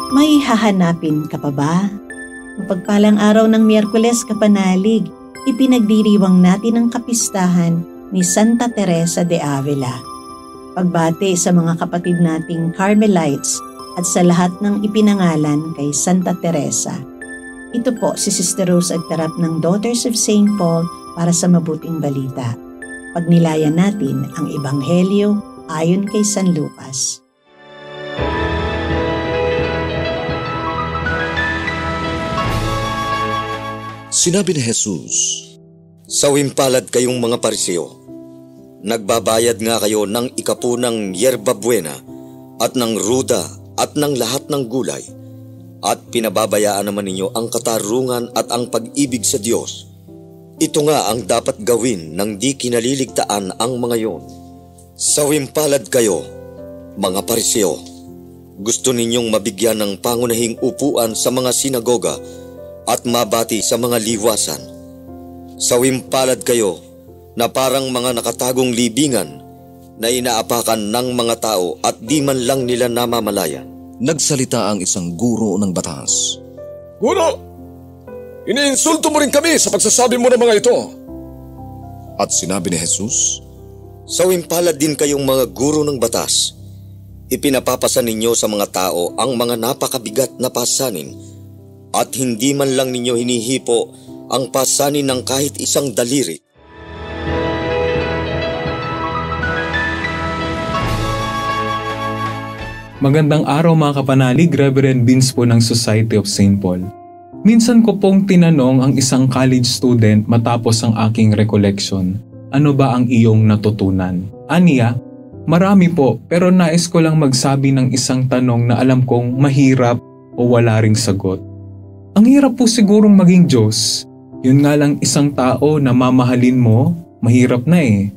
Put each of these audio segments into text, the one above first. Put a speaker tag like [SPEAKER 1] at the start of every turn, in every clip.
[SPEAKER 1] May hahanapin ka pa ba? Mapagpalang araw ng Miyerkules, kapanalig, ipinagdiriwang natin ang kapistahan ni Santa Teresa de Avila. Pagbati sa mga kapatid nating Carmelites at sa lahat ng ipinangalan kay Santa Teresa. Ito po si Sister Rose Agtarap ng Daughters of St. Paul para sa mabuting balita. Pagnilayan natin ang Ebanghelyo ayon kay San Lucas.
[SPEAKER 2] Sinabi ni Jesus, "Sawimpalad kayong mga Pariseo, nagbabayad nga kayo ng ikapunang yerba buena at ng ruda at ng lahat ng gulay, at pinababayaan naman ninyo ang katarungan at ang pag-ibig sa Diyos. Ito nga ang dapat gawin ng di kinaliligtaan ang mga yon. Sawimpalad kayo, mga Pariseo, gusto ninyong mabigyan ng pangunahing upuan sa mga sinagoga at mabati sa mga liwasan. Sawimpalad kayo na parang mga nakatagong libingan na inaapakan ng mga tao at di man lang nila namamalayan."
[SPEAKER 3] Nagsalita ang isang guro ng batas.
[SPEAKER 4] "Guro, iniinsulto mo rin kami sa pagsasabi mo ng mga ito."
[SPEAKER 3] At sinabi ni Jesus,
[SPEAKER 2] "Sawimpalad din kayong mga guro ng batas. Ipinapapasa ninyo sa mga tao ang mga napakabigat na pasanin, at hindi man lang ninyo hinihipo ang pasanin ng kahit isang daliri."
[SPEAKER 5] Magandang araw mga kapanalig, Reverend Vince po ng Society of St. Paul. Minsan ko pong tinanong ang isang college student matapos ang aking recollection, "Ano ba ang iyong natutunan?" Aniya, "Marami po, pero nais ko lang magsabi ng isang tanong na alam kong mahirap o wala ring sagot. Ang hirap po sigurong maging Diyos. Yun nga lang, isang tao na mamahalin mo, mahirap na eh.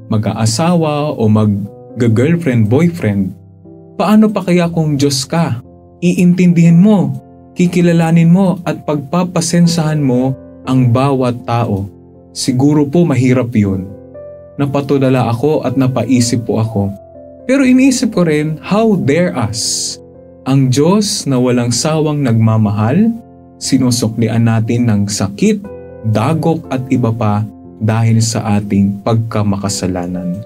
[SPEAKER 5] Mag-aasawa o mag-girlfriend, boyfriend. Paano pa kaya kung Diyos ka? Iintindihin mo, kikilalanin mo at pagpapasensahan mo ang bawat tao. Siguro po mahirap yun." Napatulala ako at napaisip po ako. Pero iniisip ko rin, how dare us? Ang Diyos na walang sawang nagmamahal, sinusuklian natin ng sakit, dagok at iba pa dahil sa ating pagkamakasalanan.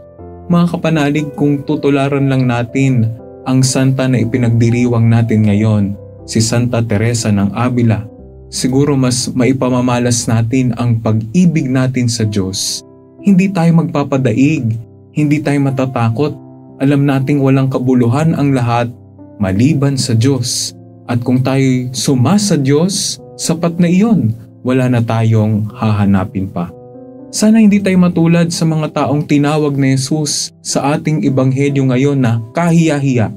[SPEAKER 5] Mga kapanalig, kung tutularan lang natin ang santa na ipinagdiriwang natin ngayon, si Santa Teresa ng Avila, siguro mas maipamamalas natin ang pag-ibig natin sa Diyos. Hindi tayo magpapadaig, hindi tayo matatakot. Alam nating walang kabuluhan ang lahat maliban sa Diyos. At kung tayo sumasa Diyos, sapat na iyon, wala na tayong hahanapin pa. Sana hindi tayo matulad sa mga taong tinawag ni Jesus sa ating ebanghelyo ngayon na kahiya-hiya.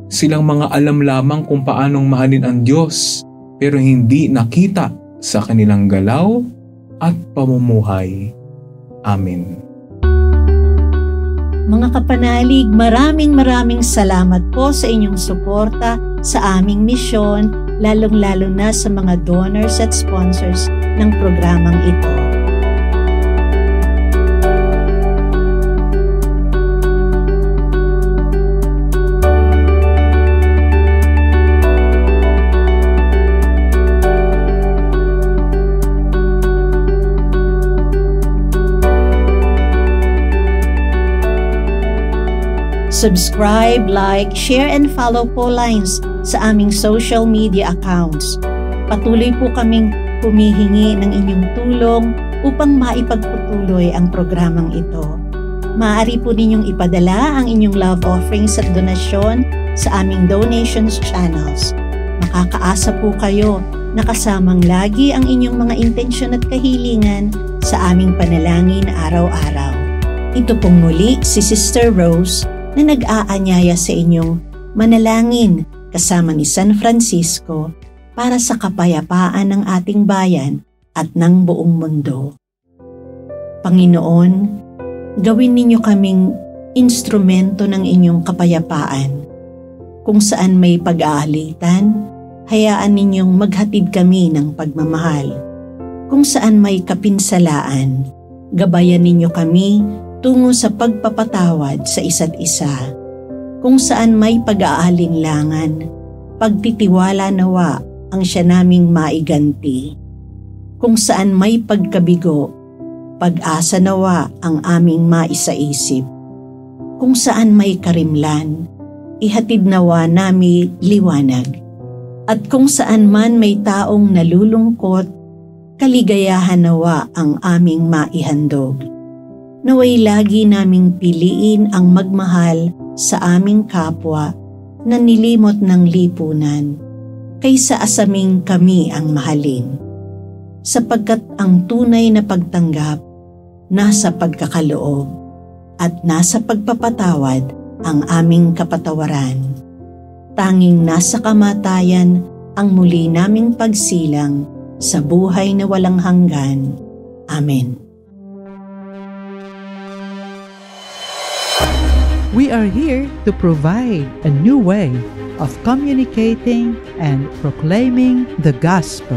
[SPEAKER 5] Silang mga alam lamang kung paanong mahalin ang Diyos, pero hindi nakita sa kanilang galaw at pamumuhay. Amen.
[SPEAKER 1] Mga kapanalig, maraming salamat po sa inyong suporta sa aming misyon, lalong-lalo na sa mga donors at sponsors ng programang ito. Subscribe, like, share, and follow po lines sa aming social media accounts. Patuloy po kaming humihingi ng inyong tulong upang maipagpatuloy ang programang ito. Maaari po ninyong ipadala ang inyong love offerings at donasyon sa aming donations channels. Makakaasa po kayo na kasamang lagi ang inyong mga intensyon at kahilingan sa aming panalangin araw-araw. Ito pong muli si Sister Rose na nag-aanyaya sa inyong manalangin kasama ni San Francisco para sa kapayapaan ng ating bayan at ng buong mundo. Panginoon, gawin ninyo kaming instrumento ng inyong kapayapaan. Kung saan may pag-aalitan, hayaan ninyong maghatid kami ng pagmamahal. Kung saan may kapinsalaan, gabayan ninyo kami tungo sa pagpapatawad sa isa't isa. Kung saan may pag-aalinlangan, pagtitiwala nawa ang siya naming maiganti. Kung saan may pagkabigo, pag-asa nawa ang aming maisaisip. Kung saan may karimlan, ihatid nawa nami liwanag. At kung saan man may taong nalulungkot, kaligayahan nawa ang aming maihandog. Naway lagi naming piliin ang magmahal sa aming kapwa na nilimot ng lipunan, kaysa asaming kami ang mahalin. Sapagkat ang tunay na pagtanggap nasa pagkakaloob at nasa pagpapatawad ang aming kapatawaran. Tanging nasa kamatayan ang muli naming pagsilang sa buhay na walang hanggan. Amen.
[SPEAKER 6] We are here to provide a new way of communicating and proclaiming the gospel.